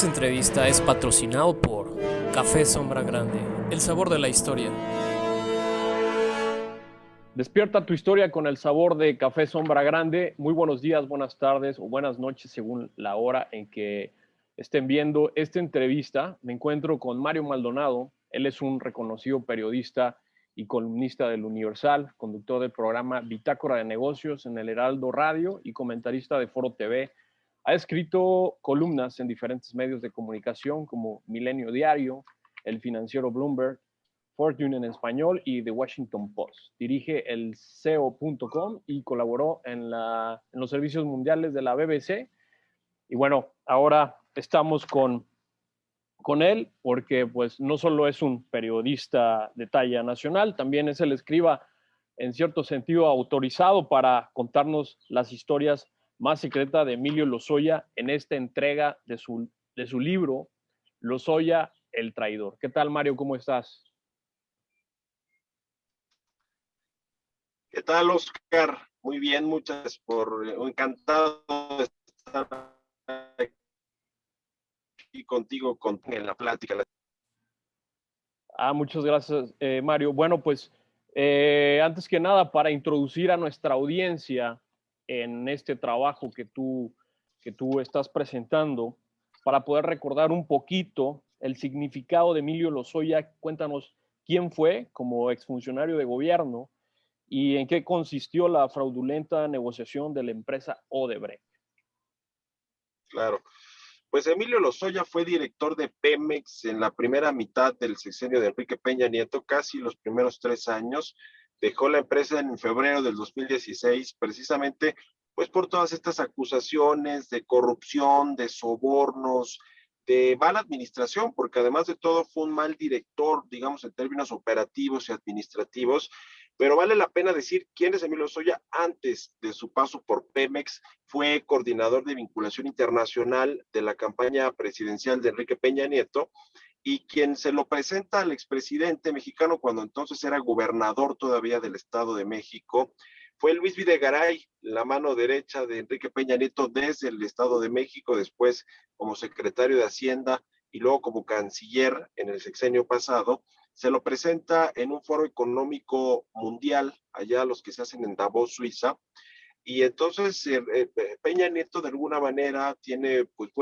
Esta entrevista es patrocinado por Café Sombra Grande, el sabor de la historia. Despierta tu historia con el sabor de Café Sombra Grande. Muy buenos días, buenas tardes o buenas noches según la hora en que estén viendo esta entrevista. Me encuentro con Mario Maldonado. Él es un reconocido periodista y columnista del Universal, conductor del programa Bitácora de Negocios en el Heraldo Radio y comentarista de Foro TV. Ha escrito columnas en diferentes medios de comunicación como Milenio Diario, El Financiero Bloomberg, Fortune en español y The Washington Post. Dirige el SEO.com y colaboró en los servicios mundiales de la BBC. Y bueno, ahora estamos con él porque pues no solo es un periodista de talla nacional, también es el escriba en cierto sentido autorizado para contarnos las historias más secretas de Emilio Lozoya en esta entrega de su libro Lozoya, el traidor. ¿Qué tal, Mario? ¿Cómo estás? ¿Qué tal, Oscar? Muy bien, muchas gracias por encantado de estar aquí contigo en la plática. Muchas gracias, Mario. Bueno, pues antes que nada, para introducir a nuestra audiencia en este trabajo que tú estás presentando, para poder recordar un poquito el significado de Emilio Lozoya, cuéntanos quién fue como exfuncionario de gobierno y en qué consistió la fraudulenta negociación de la empresa Odebrecht. Claro. Pues Emilio Lozoya fue director de Pemex en la primera mitad del sexenio de Enrique Peña Nieto, casi los primeros 3 años. Dejó la empresa en febrero del 2016, precisamente pues por todas estas acusaciones de corrupción, de sobornos, de mala administración, porque además de todo fue un mal director, digamos, en términos operativos y administrativos. Pero vale la pena decir quién es Emilio Lozoya antes de su paso por Pemex. Fue coordinador de vinculación internacional de la campaña presidencial de Enrique Peña Nieto, y quien se lo presenta al expresidente mexicano cuando entonces era gobernador todavía del Estado de México, fue Luis Videgaray, la mano derecha de Enrique Peña Nieto desde el Estado de México, después como secretario de Hacienda y luego como canciller en el sexenio pasado. Se lo presenta en un foro económico mundial, allá los que se hacen en Davos, Suiza, y entonces Peña Nieto de alguna manera tiene pues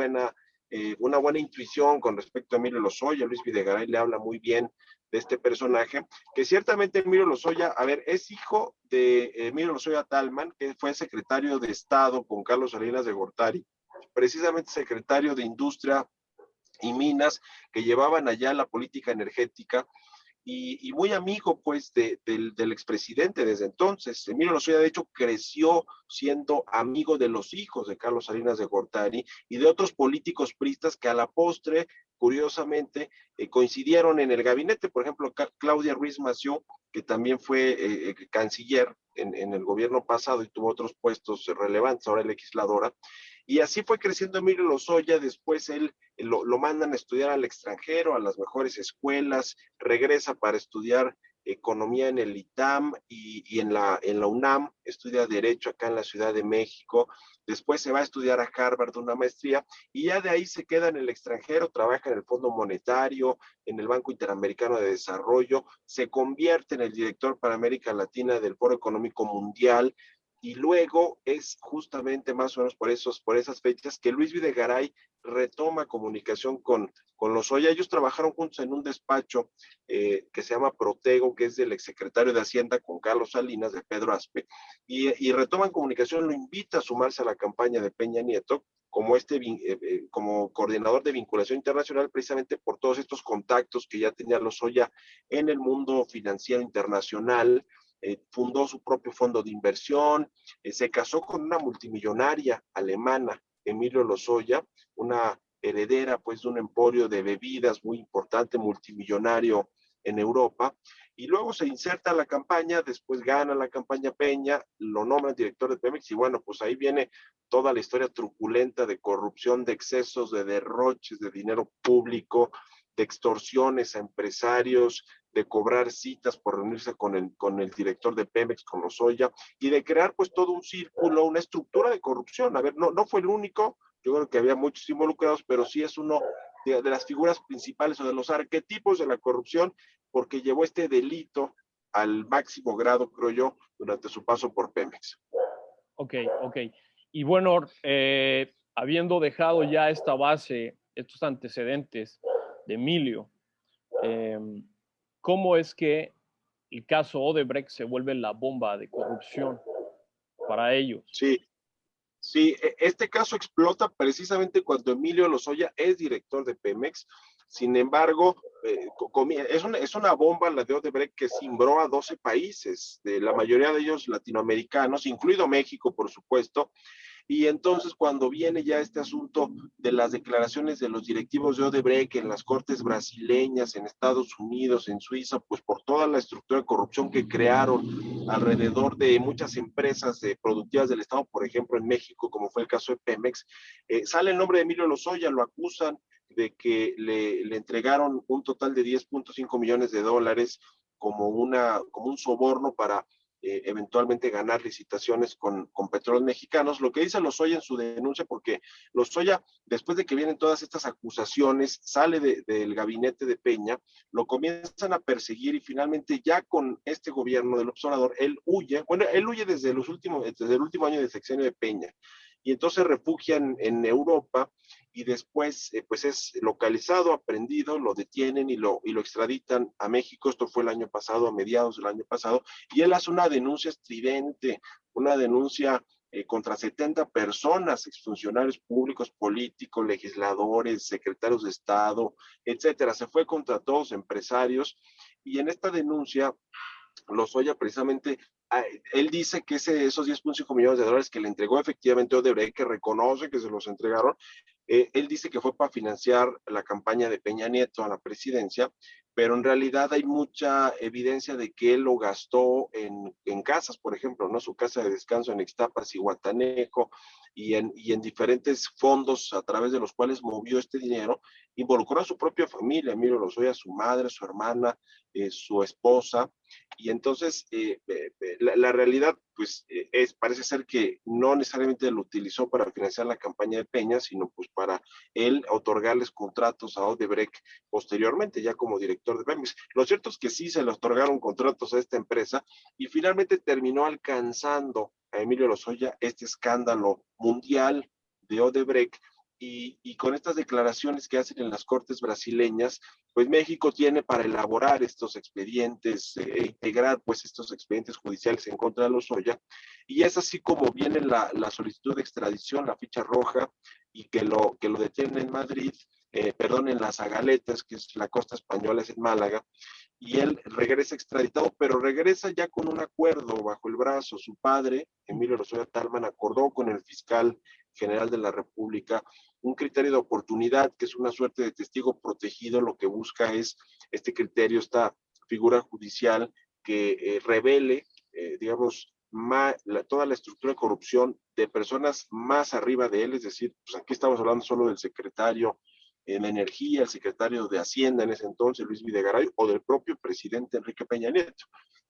una buena intuición con respecto a Emilio Lozoya. Luis Videgaray le habla muy bien de este personaje, que ciertamente Emilio Lozoya, a ver, es hijo de Emilio Lozoya Talman, que fue secretario de Estado con Carlos Salinas de Gortari, precisamente secretario de Industria y Minas, que llevaban allá la política energética, y muy amigo pues del expresidente desde entonces. Emilio Lozoya de hecho creció siendo amigo de los hijos de Carlos Salinas de Gortari y de otros políticos priistas que a la postre, curiosamente, coincidieron en el gabinete. Por ejemplo, Claudia Ruiz Massieu, que también fue canciller en el gobierno pasado y tuvo otros puestos relevantes, ahora legisladora. Y así fue creciendo Emilio Lozoya. Después él lo mandan a estudiar al extranjero, a las mejores escuelas, regresa para estudiar economía en el ITAM y en la UNAM, estudia Derecho acá en la Ciudad de México. Después se va a estudiar a Harvard una maestría y ya de ahí se queda en el extranjero, trabaja en el Fondo Monetario, en el Banco Interamericano de Desarrollo, se convierte en el director para América Latina del Foro Económico Mundial. Y luego es justamente más o menos por esas fechas que Luis Videgaray retoma comunicación con Lozoya. Ellos trabajaron juntos en un despacho que se llama Protego, que es del exsecretario de Hacienda con Carlos Salinas, de Pedro Aspe, y retoman comunicación, lo invita a sumarse a la campaña de Peña Nieto como coordinador de vinculación internacional, precisamente por todos estos contactos que ya tenía Lozoya en el mundo financiero internacional. Fundó su propio fondo de inversión, se casó con una multimillonaria alemana, Emilio Lozoya, una heredera pues de un emporio de bebidas muy importante, multimillonario en Europa, y luego se inserta a la campaña, después gana la campaña Peña, lo nombran director de Pemex, y bueno, pues ahí viene toda la historia truculenta de corrupción, de excesos, de derroches de dinero público, de extorsiones a empresarios, de cobrar citas por reunirse con el director de Pemex, con Lozoya, y de crear pues todo un círculo, una estructura de corrupción. A ver, no fue el único, yo creo que había muchos involucrados, pero sí es uno de las figuras principales o de los arquetipos de la corrupción, porque llevó este delito al máximo grado, creo yo, durante su paso por Pemex. Ok, ok. Y bueno, habiendo dejado ya esta base, estos antecedentes de Emilio, eh, ¿cómo es que el caso Odebrecht se vuelve la bomba de corrupción para ellos? Sí, sí, este caso explota precisamente cuando Emilio Lozoya es director de Pemex. Sin embargo, es una bomba la de Odebrecht que cimbró a 12 países, de la mayoría de ellos latinoamericanos, incluido México, por supuesto. Y entonces cuando viene ya este asunto de las declaraciones de los directivos de Odebrecht en las cortes brasileñas, en Estados Unidos, en Suiza, pues por toda la estructura de corrupción que crearon alrededor de muchas empresas productivas del Estado, por ejemplo en México, como fue el caso de Pemex, sale el nombre de Emilio Lozoya, lo acusan de que le entregaron un total de 10.5 millones de dólares como un soborno para eventualmente ganar licitaciones con petróleos mexicanos. Lo que dice Lozoya en su denuncia, porque Lozoya, después de que vienen todas estas acusaciones, sale del gabinete de Peña, lo comienzan a perseguir y finalmente ya con este gobierno del observador, él huye desde el último año de sexenio de Peña, y entonces se refugia en Europa y después pues es localizado, aprendido, lo detienen y lo extraditan a México. Esto fue el año pasado, a mediados del año pasado, y él hace una denuncia estridente, una denuncia contra 70 personas, exfuncionarios públicos, políticos, legisladores, secretarios de Estado, etcétera. Se fue contra todos empresarios, y en esta denuncia Lozoya precisamente, él dice que esos 10.5 millones de dólares que le entregó efectivamente Odebrecht, que reconoce que se los entregaron, él dice que fue para financiar la campaña de Peña Nieto a la presidencia, pero en realidad hay mucha evidencia de que él lo gastó en casas, por ejemplo, ¿no? Su casa de descanso en Ixtapas y Guatanejo, y en diferentes fondos a través de los cuales movió este dinero, involucró a su propia familia, Emilio Lozoya, su madre, su hermana, su esposa, y entonces la realidad pues parece ser que no necesariamente lo utilizó para financiar la campaña de Peña, sino pues para él otorgarles contratos a Odebrecht posteriormente, ya como director de Pemex. Lo cierto es que sí se le otorgaron contratos a esta empresa y finalmente terminó alcanzando a Emilio Lozoya este escándalo mundial de Odebrecht, y con estas declaraciones que hacen en las cortes brasileñas, pues México tiene para elaborar estos expedientes, integrar pues estos expedientes judiciales en contra de Lozoya, y es así como viene la solicitud de extradición, la ficha roja, y que lo detienen en Madrid, perdón, en las Agaletas, que es la costa española, es en Málaga, y él regresa extraditado, pero regresa ya con un acuerdo bajo el brazo. Su padre, Emilio Lozoya Talman, acordó con el fiscal general de la República un criterio de oportunidad, que es una suerte de testigo protegido. Lo que busca es este criterio, esta figura judicial que revele, digamos, toda la estructura de corrupción de personas más arriba de él, es decir, pues aquí estamos hablando solo del secretario en Energía, el secretario de Hacienda en ese entonces, Luis Videgaray, o del propio presidente Enrique Peña Nieto.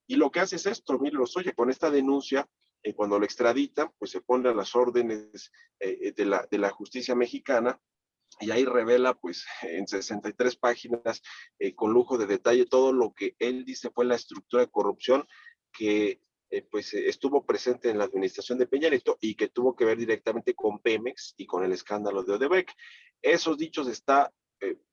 Y lo que hace es esto, mire, Lozoya, con esta denuncia, cuando lo extraditan, pues se pone a las órdenes de la justicia mexicana, y ahí revela pues en 63 páginas con lujo de detalle todo lo que él dice fue la estructura de corrupción que pues estuvo presente en la administración de Peña Nieto y que tuvo que ver directamente con Pemex y con el escándalo de Odebrecht. Esos dichos está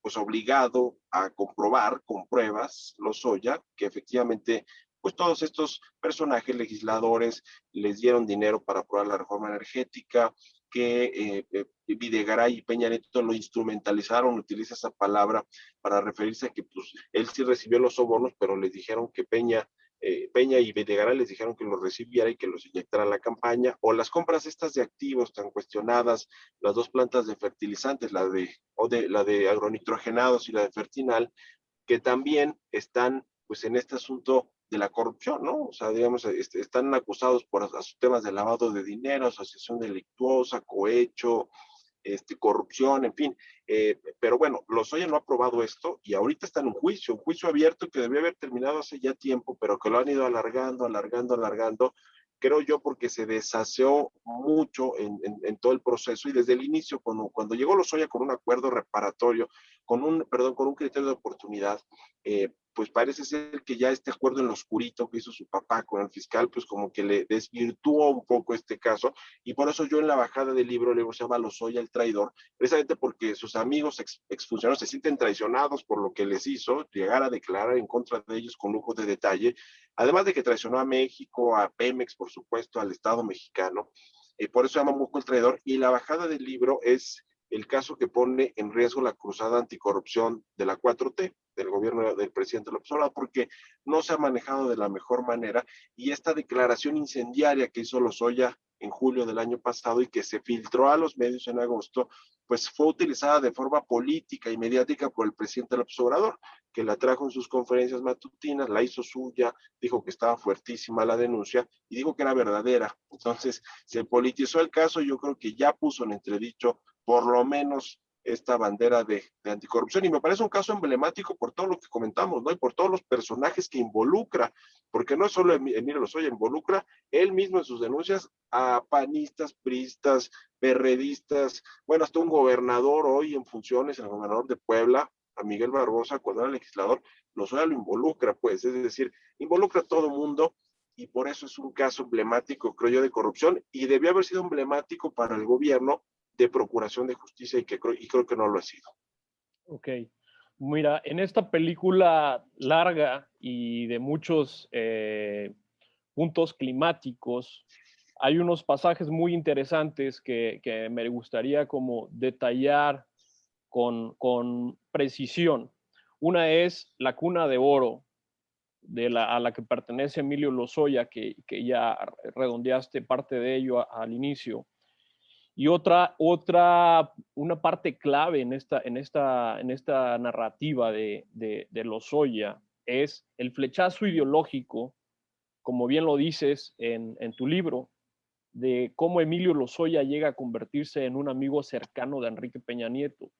pues obligado a comprobar con pruebas Lozoya que efectivamente pues todos estos personajes legisladores les dieron dinero para aprobar la reforma energética, que Videgaray y Peña Nieto lo instrumentalizaron, utiliza esa palabra para referirse a que pues, él sí recibió los sobornos, pero les dijeron que Peña y Videgaray les dijeron que los recibiera y que los inyectara a la campaña, o las compras estas de activos tan cuestionadas, las dos plantas de fertilizantes, la de agronitrogenados y la de Fertinal, que también están pues en este asunto de la corrupción, ¿no? O sea, digamos, están acusados por temas de lavado de dinero, asociación delictuosa, cohecho, corrupción, en fin. Pero bueno, Lozoya no ha aprobado esto y ahorita está en un juicio abierto que debió haber terminado hace ya tiempo, pero que lo han ido alargando, alargando, alargando, creo yo, porque se desaseó mucho en todo el proceso y desde el inicio, cuando llegó Lozoya con un acuerdo reparatorio, con un criterio de oportunidad, pues parece ser que ya este acuerdo en lo oscurito que hizo su papá con el fiscal, pues como que le desvirtuó un poco este caso, y por eso yo en la bajada del libro, el libro se llama Lozoya el traidor, precisamente porque sus amigos exfuncionarios se sienten traicionados por lo que les hizo, llegar a declarar en contra de ellos con lujo de detalle, además de que traicionó a México, a Pemex, por supuesto, al Estado mexicano, por eso se llama Mujo el traidor, y la bajada del libro es el caso que pone en riesgo la cruzada anticorrupción de la 4T, del gobierno del presidente López Obrador, porque no se ha manejado de la mejor manera, y esta declaración incendiaria que hizo Lozoya en julio del año pasado y que se filtró a los medios en agosto, pues fue utilizada de forma política y mediática por el presidente López Obrador, que la trajo en sus conferencias matutinas, la hizo suya, dijo que estaba fuertísima la denuncia y dijo que era verdadera. Entonces se politizó el caso y yo creo que ya puso en entredicho por lo menos esta bandera de anticorrupción, y me parece un caso emblemático por todo lo que comentamos, ¿no? Y por todos los personajes que involucra, porque no es solo Emilio Lozoya, involucra él mismo en sus denuncias a panistas, priistas, perredistas, bueno, hasta un gobernador hoy en funciones, el gobernador de Puebla, a Miguel Barbosa, cuando era legislador, Lozoya lo involucra, pues, es decir, involucra a todo mundo, y por eso es un caso emblemático, creo yo, de corrupción, y debió haber sido emblemático para el gobierno de procuración de justicia, y creo que no lo ha sido. Ok. Mira, en esta película larga y de muchos puntos climáticos, hay unos pasajes muy interesantes que me gustaría como detallar con precisión. Una es la cuna de oro a la que pertenece Emilio Lozoya, que ya redondeaste parte de ello al inicio. Y una parte clave en esta narrativa de Lozoya es el flechazo ideológico, como bien lo dices en tu libro, de cómo Emilio Lozoya llega a convertirse en un amigo cercano de Enrique Peña Nieto.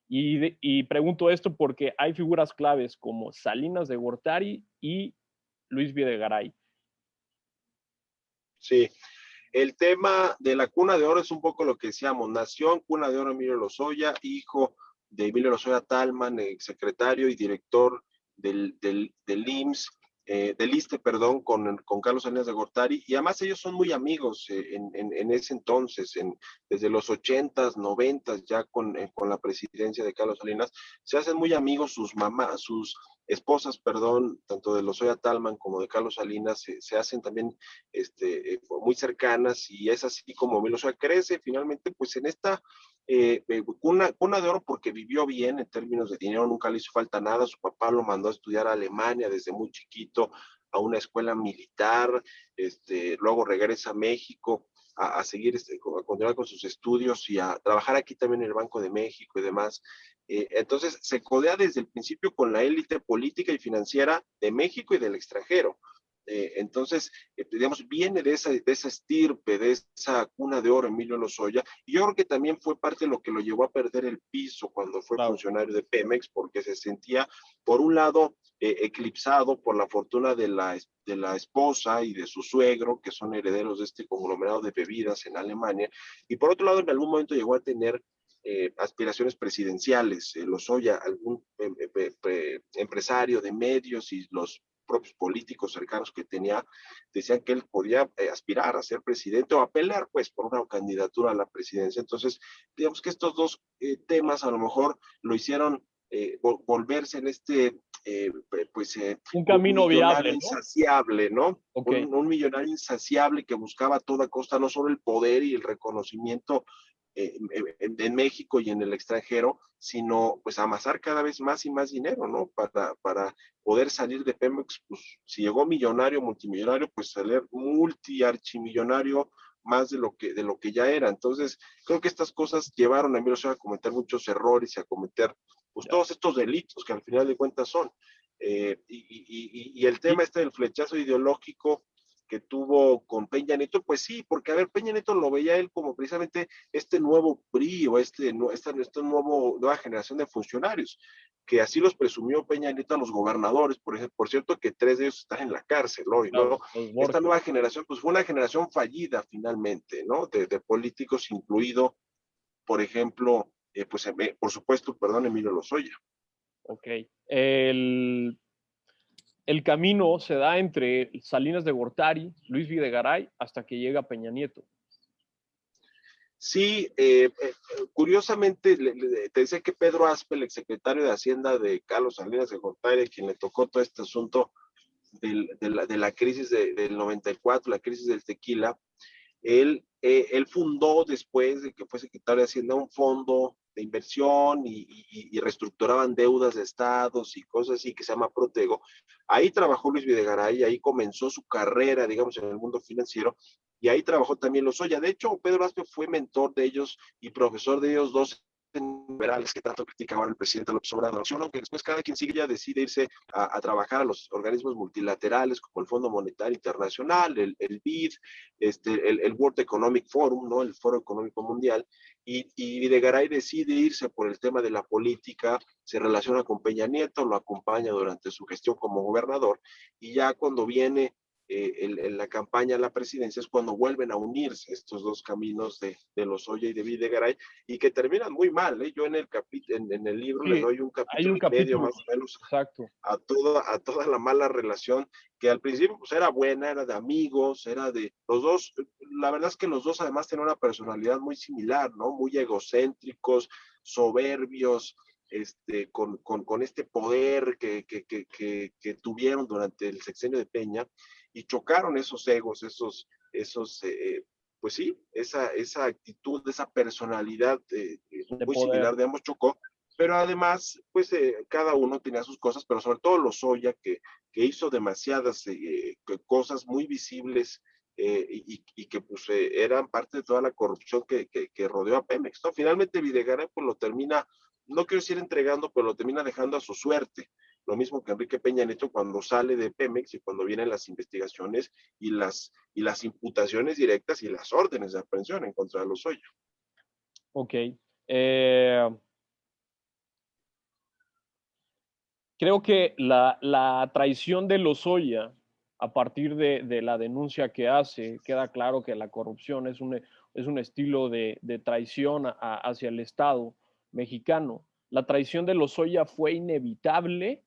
Y pregunto esto porque hay figuras claves como Salinas de Gortari y Luis Videgaray. Sí, el tema de la cuna de oro es un poco lo que decíamos, nació en cuna de oro Emilio Lozoya, hijo de Emilio Lozoya Talman, secretario y director del IMSS, del ISSSTE, perdón, con Carlos Salinas de Gortari, y además ellos son muy amigos en ese entonces, desde los 80s, 90s, ya con la presidencia de Carlos Salinas, se hacen muy amigos sus mamás, sus esposas, perdón, tanto de Lozoya Talman como de Carlos Salinas, se hacen también muy cercanas, y es así como Emilio Lozoya crece finalmente pues en esta cuna de oro, porque vivió bien en términos de dinero, nunca le hizo falta nada, su papá lo mandó a estudiar a Alemania desde muy chiquito, a una escuela militar, luego regresa a México a seguir, a continuar con sus estudios y a trabajar aquí también en el Banco de México y demás. Entonces se codea desde el principio con la élite política y financiera de México y del extranjero. Entonces, digamos, viene de esa estirpe, de esa cuna de oro Emilio Lozoya, y yo creo que también fue parte de lo que lo llevó a perder el piso cuando fue Claro. funcionario de Pemex, porque se sentía, por un lado, eclipsado por la fortuna de la esposa y de su suegro, que son herederos de este conglomerado de bebidas en Alemania, y por otro lado, en algún momento llegó a tener aspiraciones presidenciales. Lozoya, algún empresario de medios y los propios políticos cercanos que tenía, decían que él podía aspirar a ser presidente o a pelear pues por una candidatura a la presidencia. Entonces, digamos que estos dos temas a lo mejor lo hicieron volverse en Un un camino millonario viable, ¿no? insaciable, ¿no? Ok. Un millonario insaciable que buscaba a toda costa no solo el poder y el reconocimiento en México y en el extranjero, sino pues amasar cada vez más y más dinero, ¿no? Para poder salir de Pemex, pues si llegó millonario, multimillonario, pues salir multiarchimillonario más de lo que ya era. Entonces, creo que estas cosas llevaron a Emilio Lozoya a cometer muchos errores y a cometer pues Ya. todos estos delitos que al final de cuentas son. Y el tema Y, del flechazo ideológico, que tuvo con Peña Nieto, pues sí, porque a ver, Peña Nieto lo veía él como precisamente este nuevo PRI o esta nueva generación de funcionarios, que así los presumió Peña Nieto a los gobernadores, por ejemplo, por cierto que 3 de ellos están en la cárcel hoy, Claro, ¿no? los Esta Borges. nueva generación, pues fue una generación fallida finalmente, ¿no? De políticos, incluido, por ejemplo, pues por supuesto, perdón, Emilio Lozoya. Ok. El, el camino se da entre Salinas de Gortari, Luis Videgaray, hasta que llega Peña Nieto. Sí, curiosamente, te decía que Pedro Aspe, el exsecretario de Hacienda de Carlos Salinas de Gortari, quien le tocó todo este asunto de la crisis del 94, la crisis del tequila, él fundó después de que fue secretario de Hacienda un fondo de inversión y reestructuraban deudas de estados y cosas así que se llama Protego. Ahí trabajó Luis Videgaray, ahí comenzó su carrera, digamos, en el mundo financiero, y ahí trabajó también Lozoya. De hecho, Pedro Aspe fue mentor de ellos y profesor de ellos dos liberales que tanto criticaba el presidente López Obrador, sino que después cada quien sigue ya decide irse a trabajar a los organismos multilaterales como el Fondo Monetario Internacional, el BID, el World Economic Forum, ¿no? El Foro Económico Mundial, y Videgaray decide irse por el tema de la política, se relaciona con Peña Nieto, lo acompaña durante su gestión como gobernador, y ya cuando viene en la campaña a la presidencia es cuando vuelven a unirse estos dos caminos de Lozoya y de Videgaray, y que terminan muy mal, ¿eh? Yo en el libro le Sí, doy un hay capítulo un y medio capítulo, más o menos exacto. a toda la mala relación que al principio pues era buena, era de amigos, era de los dos. La verdad es que los dos además tenían una personalidad muy similar, ¿no? Muy egocéntricos, soberbios, con este poder que tuvieron durante el sexenio de Peña, y chocaron esos egos, pues sí, esa actitud, esa personalidad De muy poder. similar de ambos chocó, pero además, pues cada uno tenía sus cosas, pero sobre todo Lozoya, que hizo demasiadas cosas muy visibles y que pues eran parte de toda la corrupción que rodeó a Pemex, ¿no? Finalmente Videgaray pues lo termina, no quiero decir entregando, pero lo termina dejando a su suerte. Lo mismo que Enrique Peña Nieto cuando sale de Pemex y cuando vienen las investigaciones y las imputaciones directas y las órdenes de aprehensión en contra de Lozoya. Ok. Eh, Creo que la traición de Lozoya, a partir de la denuncia que hace, queda claro que la corrupción es un estilo de traición hacia el Estado mexicano. La traición de Lozoya fue inevitable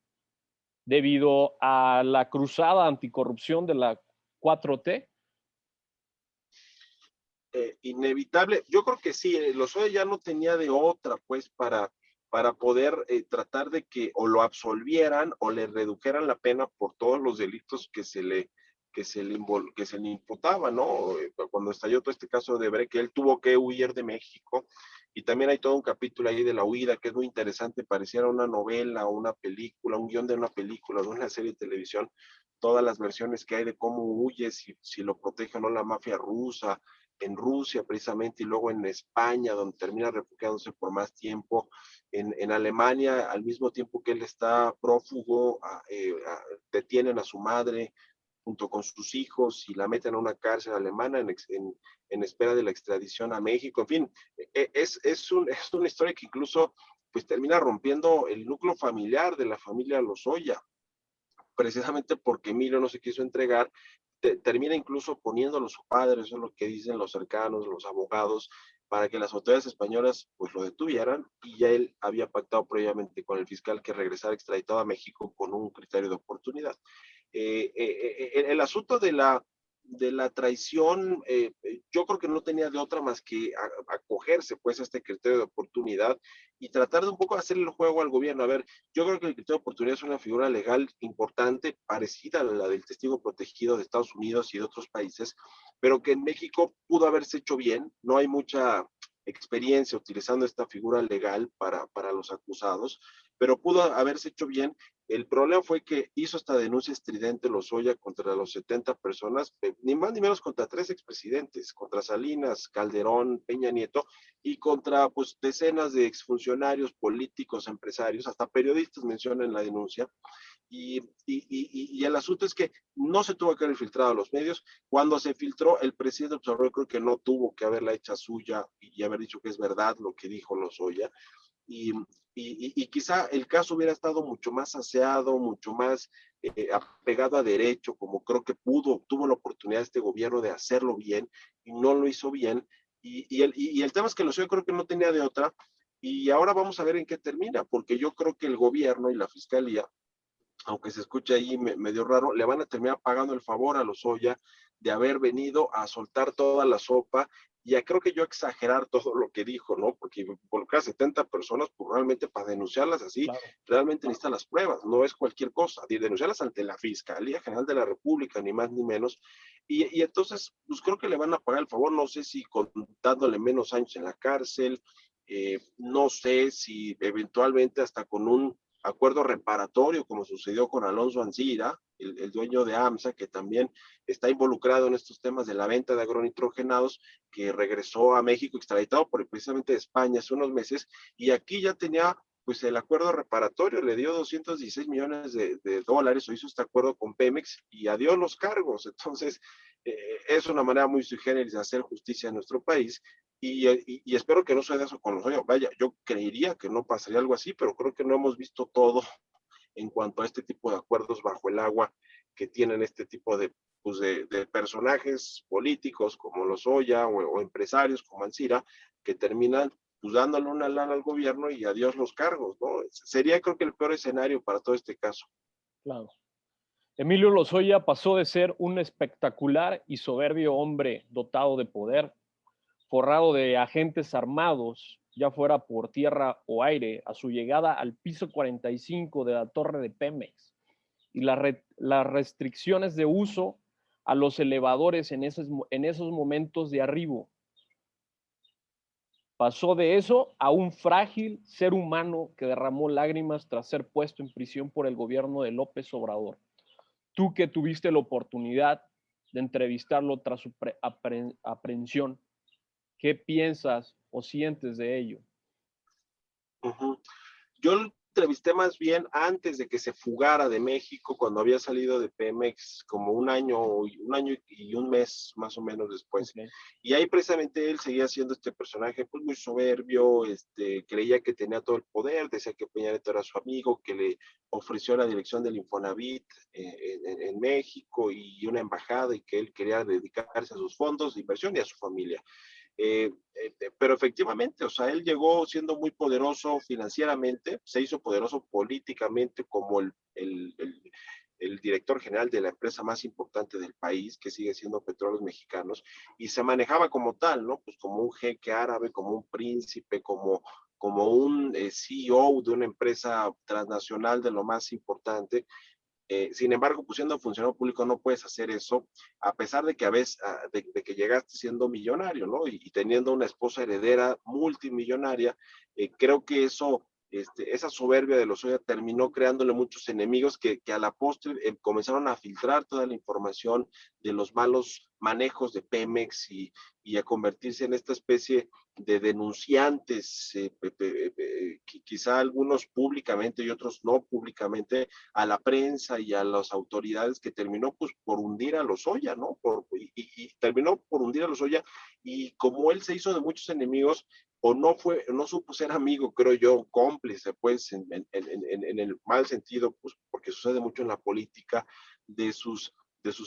debido a la cruzada anticorrupción de la 4T. Inevitable. Yo creo que sí, Lozoya ya no tenía de otra, pues, para poder tratar de que o lo absolvieran o le redujeran la pena por todos los delitos que se le imputaba, ¿no? Cuando estalló todo este caso de Brecht, que él tuvo que huir de México, y también hay todo un capítulo ahí de la huida que es muy interesante, pareciera una novela, una película, un guión de una película, de una serie de televisión, todas las versiones que hay de cómo huye, si lo protege o no la mafia rusa, en Rusia precisamente, y luego en España, donde termina refugiándose por más tiempo, en Alemania, al mismo tiempo que él está prófugo, detienen a su madre junto con sus hijos y la meten a una cárcel alemana en espera de la extradición a México. En fin, es una historia que incluso pues termina rompiendo el núcleo familiar de la familia Lozoya, precisamente porque Emilio no se quiso entregar, termina incluso poniéndolo su padre, eso es lo que dicen los cercanos, los abogados, para que las autoridades españolas pues lo detuvieran, y ya él había pactado previamente con el fiscal que regresara extraditado a México con un criterio de oportunidad. El asunto de la traición, yo creo que no tenía de otra más que acogerse pues a este criterio de oportunidad y tratar de un poco hacer el juego al gobierno. A ver, yo creo que el criterio de oportunidad es una figura legal importante, parecida a la del testigo protegido de Estados Unidos y de otros países, pero que en México pudo haberse hecho bien. No hay mucha experiencia utilizando esta figura legal para los acusados, pero pudo haberse hecho bien. El problema fue que hizo esta denuncia estridente Lozoya contra los 70 personas, ni más ni menos contra 3 expresidentes, contra Salinas, Calderón, Peña Nieto, y contra pues decenas de exfuncionarios políticos, empresarios, hasta periodistas mencionan en la denuncia, Y el asunto es que no se tuvo que haber filtrado a los medios. Cuando se filtró, el presidente Observador creo que no tuvo que haberla hecha suya y haber dicho que es verdad lo que dijo Lozoya. Y, y quizá el caso hubiera estado mucho más aseado, mucho más apegado a derecho, como creo que tuvo la oportunidad este gobierno de hacerlo bien y no lo hizo bien. El tema es que Lozoya creo que no tenía de otra. Y ahora vamos a ver en qué termina, porque yo creo que el gobierno y la fiscalía, aunque se escuche ahí medio raro, le van a terminar pagando el favor a Lozoya de haber venido a soltar toda la sopa y a creo que yo exagerar todo lo que dijo, ¿no? Porque involucrar a 70 personas, pues realmente para denunciarlas así, Claro. realmente necesitan las pruebas, no es cualquier cosa, de denunciarlas ante la Fiscalía General de la República, ni más ni menos. Entonces, pues creo que le van a pagar el favor, no sé si dándole menos años en la cárcel, no sé si eventualmente hasta con un acuerdo reparatorio, como sucedió con Alonso Ancira, el dueño de AMSA, que también está involucrado en estos temas de la venta de agronitrogenados, que regresó a México extraditado por precisamente de España hace unos meses, y aquí ya tenía pues el acuerdo reparatorio, le dio 216 millones de dólares, o hizo este acuerdo con Pemex, y adiós los cargos. Entonces, es una manera muy sui generis de hacer justicia en nuestro país, y espero que no suceda eso con los hoyos. Vaya, yo creería que no pasaría algo así, pero creo que no hemos visto todo en cuanto a este tipo de acuerdos bajo el agua que tienen este tipo de, pues de personajes políticos como Lozoya o empresarios como Ancira, que terminan pues dándole una lana al gobierno y adiós los cargos, ¿no? Sería creo que el peor escenario para todo este caso. Claro. Emilio Lozoya pasó de ser un espectacular y soberbio hombre dotado de poder, forrado de agentes armados, ya fuera por tierra o aire, a su llegada al piso 45 de la torre de Pemex y las restricciones de uso a los elevadores en esos momentos de arribo. Pasó de eso a un frágil ser humano que derramó lágrimas tras ser puesto en prisión por el gobierno de López Obrador. Tú que tuviste la oportunidad de entrevistarlo tras su aprehensión, ¿qué piensas o sientes de ello? Uh-huh. Yo lo entrevisté más bien antes de que se fugara de México, cuando había salido de Pemex, como un año y un mes más o menos después. Okay. Y ahí precisamente él seguía siendo este personaje pues muy soberbio, creía que tenía todo el poder, decía que Peña Nieto era su amigo, que le ofreció la dirección del Infonavit en México y una embajada, y que él quería dedicarse a sus fondos de inversión y a su familia. Pero efectivamente, o sea, él llegó siendo muy poderoso financieramente, se hizo poderoso políticamente como el director general de la empresa más importante del país, que sigue siendo Petróleos Mexicanos, y se manejaba como tal, ¿no? Pues como un jeque árabe, como un príncipe, como un CEO de una empresa transnacional de lo más importante. Sin embargo, pues siendo funcionario público no puedes hacer eso, a pesar de que a veces, de que llegaste siendo millonario, ¿no? Y teniendo una esposa heredera multimillonaria, creo que eso, esa soberbia de Lozoya terminó creándole muchos enemigos que a la postre comenzaron a filtrar toda la información de los malos manejos de Pemex y a convertirse en esta especie de denunciantes, quizá algunos públicamente y otros no públicamente, a la prensa y a las autoridades, que terminó pues por hundir a Lozoya, ¿no? Y terminó por hundir a Lozoya, y como él se hizo de muchos enemigos, o no supo ser amigo, creo yo, cómplice, pues, en el mal sentido, pues, porque sucede mucho en la política, de sus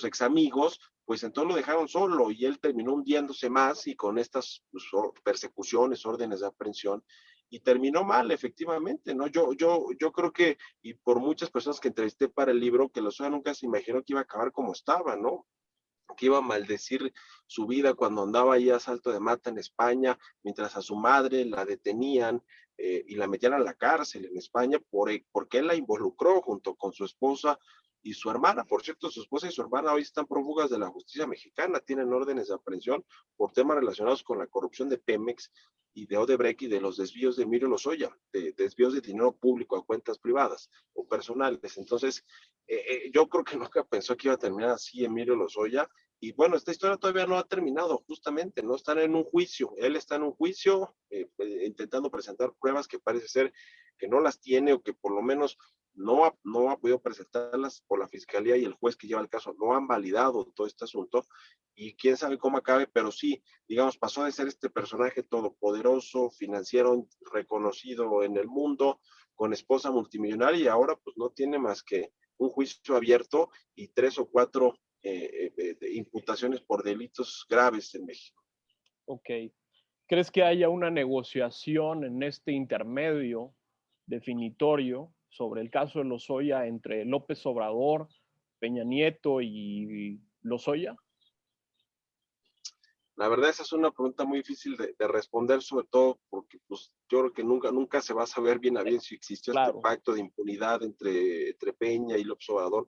ex amigos, pues entonces lo dejaron solo y él terminó hundiéndose más y con estas pues, persecuciones, órdenes de aprehensión, y terminó mal, efectivamente, ¿no? Yo creo que, y por muchas personas que entrevisté para el libro, que Lozoya nunca se imaginó que iba a acabar como estaba, ¿no? Que iba a maldecir su vida cuando andaba ahí a Salto de Mata en España, mientras a su madre la detenían y la metían a la cárcel en España porque él la involucró junto con su esposa y su hermana. Por cierto, su esposa y su hermana hoy están prófugas de la justicia mexicana, tienen órdenes de aprehensión por temas relacionados con la corrupción de Pemex y de Odebrecht y de los desvíos de Emilio Lozoya, de desvíos de dinero público a cuentas privadas o personales. Entonces, yo creo que nunca pensó que iba a terminar así Emilio Lozoya. Y bueno, esta historia todavía no ha terminado, justamente, no están en un juicio. Él está en un juicio intentando presentar pruebas que parece ser que no las tiene, o que por lo menos no ha podido presentarlas por la fiscalía y el juez que lleva el caso no han validado todo este asunto y quién sabe cómo acabe, pero sí, digamos, pasó de ser este personaje todopoderoso, financiero reconocido en el mundo, con esposa multimillonaria y ahora pues no tiene más que un juicio abierto y 3 o 4 imputaciones por delitos graves en México. Ok. ¿Crees que haya una negociación en este intermedio definitorio sobre el caso de Lozoya entre López Obrador, Peña Nieto y Lozoya? La verdad, esa es una pregunta muy difícil de responder, sobre todo porque pues, yo creo que nunca se va a saber bien a bien si existió este Claro. pacto de impunidad entre Peña y López Obrador.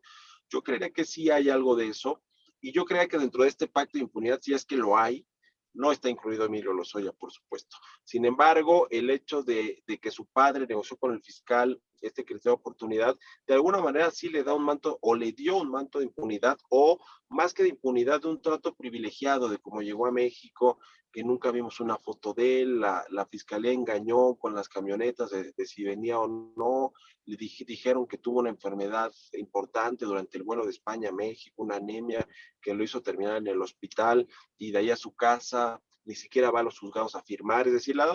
Yo creería que sí hay algo de eso, y yo creía que dentro de este pacto de impunidad, si es que lo hay, no está incluido Emilio Lozoya, por supuesto. Sin embargo, el hecho de que su padre negoció con el fiscal este que les dio oportunidad, de alguna manera sí le da un manto o le dio un manto de impunidad o más que de impunidad, de un trato privilegiado de cómo llegó a México, que nunca vimos una foto de él, la fiscalía engañó con las camionetas de si venía o no, dijeron que tuvo una enfermedad importante durante el vuelo de España a México, una anemia que lo hizo terminar en el hospital y de ahí a su casa, ni siquiera va a los juzgados a firmar, es decir, le han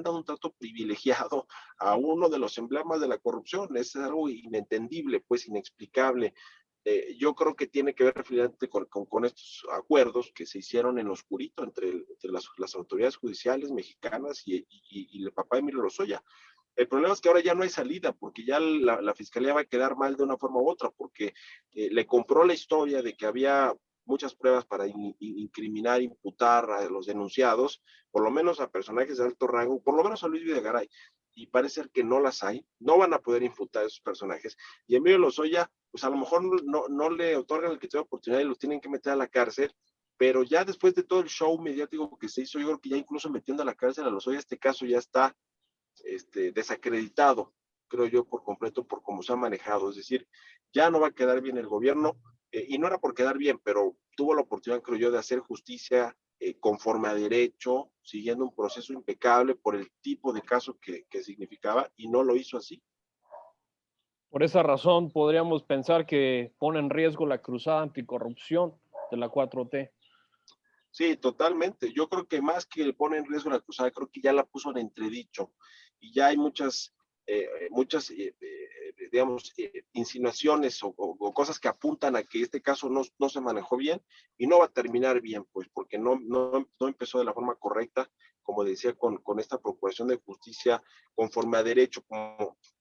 dado un trato privilegiado a uno de los emblemas de la corrupción, es algo inentendible, pues inexplicable. Yo creo que tiene que ver finalmente con estos acuerdos que se hicieron en lo oscurito entre las autoridades judiciales mexicanas y el papá de Emilio Lozoya. El problema es que ahora ya no hay salida, porque ya la fiscalía va a quedar mal de una forma u otra, porque le compró la historia de que había muchas pruebas para incriminar, imputar a los denunciados, por lo menos a personajes de alto rango, por lo menos a Luis Videgaray, y parece ser que no las hay, no van a poder imputar a esos personajes. Y Emilio Lozoya, pues a lo mejor no le otorgan el criterio de oportunidad y los tienen que meter a la cárcel, pero ya después de todo el show mediático que se hizo, yo creo que ya incluso metiendo a la cárcel a Lozoya, este caso ya está desacreditado, creo yo, por completo por cómo se ha manejado. Es decir, ya no va a quedar bien el gobierno, y no era por quedar bien, pero tuvo la oportunidad, creo yo, de hacer justicia conforme a derecho, siguiendo un proceso impecable por el tipo de caso que significaba, y no lo hizo así. Por esa razón, podríamos pensar que pone en riesgo la cruzada anticorrupción de la 4T. Sí, totalmente. Yo creo que más que pone en riesgo la cruzada, creo que ya la puso en entredicho y ya hay digamos, insinuaciones o cosas que apuntan a que este caso no se manejó bien y no va a terminar bien, pues, porque no empezó de la forma correcta, como decía, con esta procuración de justicia conforme a derecho,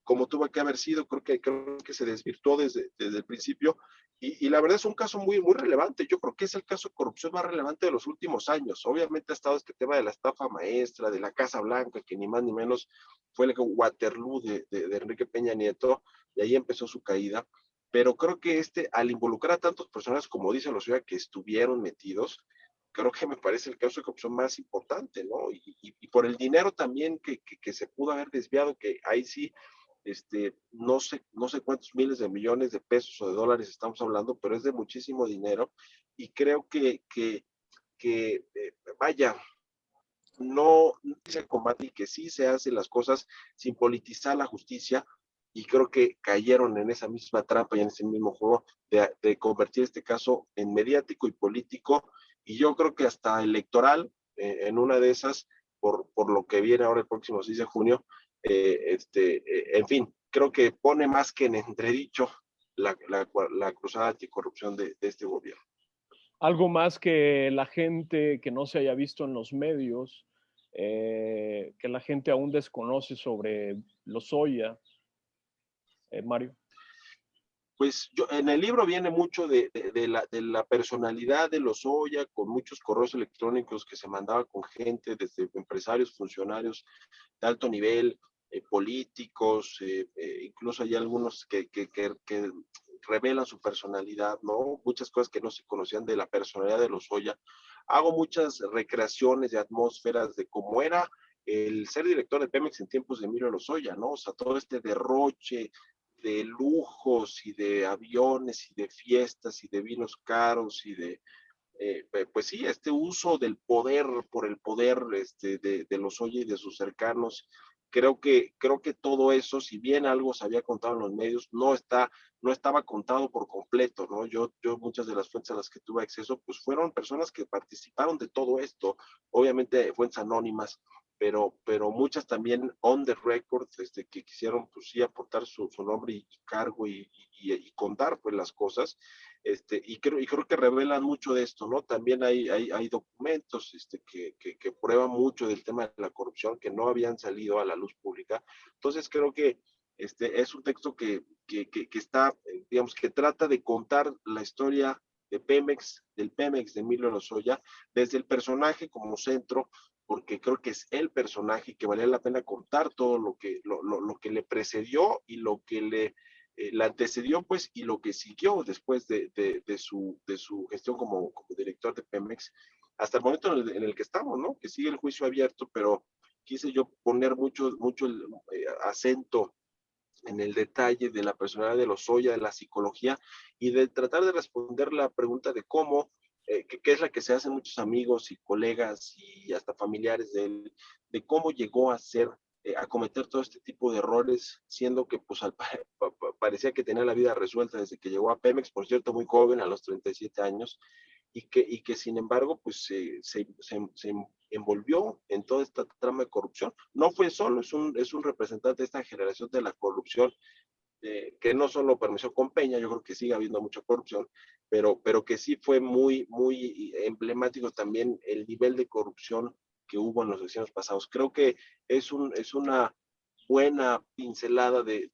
como tuvo que haber sido. Creo que se desvirtuó desde el principio y la verdad es un caso muy, muy relevante. Yo creo que es el caso de corrupción más relevante de los últimos años. Obviamente ha estado este tema de la estafa maestra, de la Casa Blanca, que ni más ni menos fue el Waterloo de Enrique Peña Nieto, y ahí empezó su caída. Pero creo que al involucrar a tantos personajes, como dice Lozoya, que estuvieron metidos, creo que me parece el caso de corrupción más importante, ¿no? Y por el dinero también que se pudo haber desviado, que ahí sí no sé cuántos miles de millones de pesos o de dólares estamos hablando, pero es de muchísimo dinero y creo vaya, no se combate y que sí se hacen las cosas sin politizar la justicia, y creo que cayeron en esa misma trampa y en ese mismo juego de convertir este caso en mediático y político, y yo creo que hasta electoral, en una de esas, por lo que viene ahora el próximo 6 de junio, en fin, creo que pone más que en entredicho la cruzada anticorrupción de este gobierno. Algo más que la gente que no se haya visto en los medios, que la gente aún desconoce sobre Lozoya, Mario. Pues en el libro viene mucho de la personalidad de Lozoya, con muchos correos electrónicos que se mandaba con gente, desde empresarios, funcionarios de alto nivel, políticos, incluso hay algunos que revelan su personalidad, ¿no? Muchas cosas que no se conocían de la personalidad de Lozoya. Hago muchas recreaciones de atmósferas de cómo era el ser director de Pemex en tiempos de Emilio Lozoya, ¿no? O sea, todo este derroche de lujos y de aviones y de fiestas y de vinos caros y pues sí, este uso del poder por el poder de Lozoya y de sus cercanos, creo que todo eso, si bien algo se había contado en los medios, no estaba contado por completo, ¿no? Yo muchas de las fuentes a las que tuve acceso, pues fueron personas que participaron de todo esto, obviamente fuentes anónimas, pero muchas también on the record, que quisieron, pues sí, aportar su nombre y cargo y contar, pues, las cosas, y creo que revelan mucho de esto, ¿no? También hay documentos, que prueban mucho del tema de la corrupción que no habían salido a la luz pública. Entonces, creo que es un texto que está, digamos, que trata de contar la historia de Pemex, del Pemex de Emilio Lozoya, desde el personaje como centro, porque creo que es el personaje que valía la pena contar todo lo que le precedió y lo que le antecedió, pues, y lo que siguió después de su gestión como director de Pemex, hasta el momento en el que estamos, ¿no? Que sigue el juicio abierto, pero quise yo poner mucho el acento en el detalle de la personalidad de Lozoya, de la psicología, y de tratar de responder la pregunta de cómo, que es la que se hacen muchos amigos y colegas y hasta familiares de él, de cómo llegó a cometer todo este tipo de errores, siendo que pues parecía que tenía la vida resuelta desde que llegó a Pemex, por cierto, muy joven, a los 37 años, y que sin embargo, pues se envolvió en toda esta trama de corrupción. No fue solo, es un representante de esta generación de la corrupción, que no solo permaneció con Peña, yo creo que sigue habiendo mucha corrupción, pero que sí fue muy emblemático también el nivel de corrupción que hubo en los elecciones pasados. Creo que es una buena pincelada de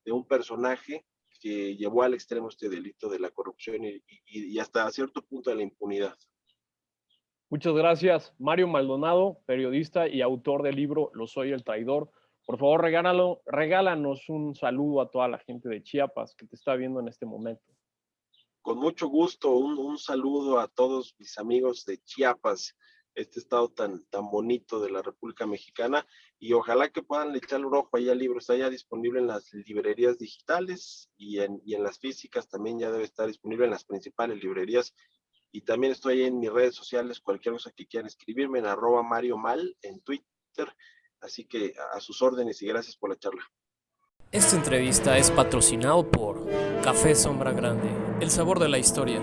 un personaje que llevó al extremo este delito de la corrupción y hasta cierto punto de la impunidad. Muchas gracias, Mario Maldonado, periodista y autor del libro Lozoya el traidor. Por favor, regálanos un saludo a toda la gente de Chiapas que te está viendo en este momento. Con mucho gusto, un saludo a todos mis amigos de Chiapas, este estado tan bonito de la República Mexicana, y ojalá que puedan echarle un ojo ahí al libro. Está ya disponible en las librerías digitales y en las físicas también ya debe estar disponible en las principales librerías. Y también estoy en mis redes sociales, cualquier cosa que quieran escribirme en @MarioMal en Twitter. Así que a sus órdenes y gracias por la charla. Esta entrevista es patrocinado por Café Sombra Grande, el sabor de la historia.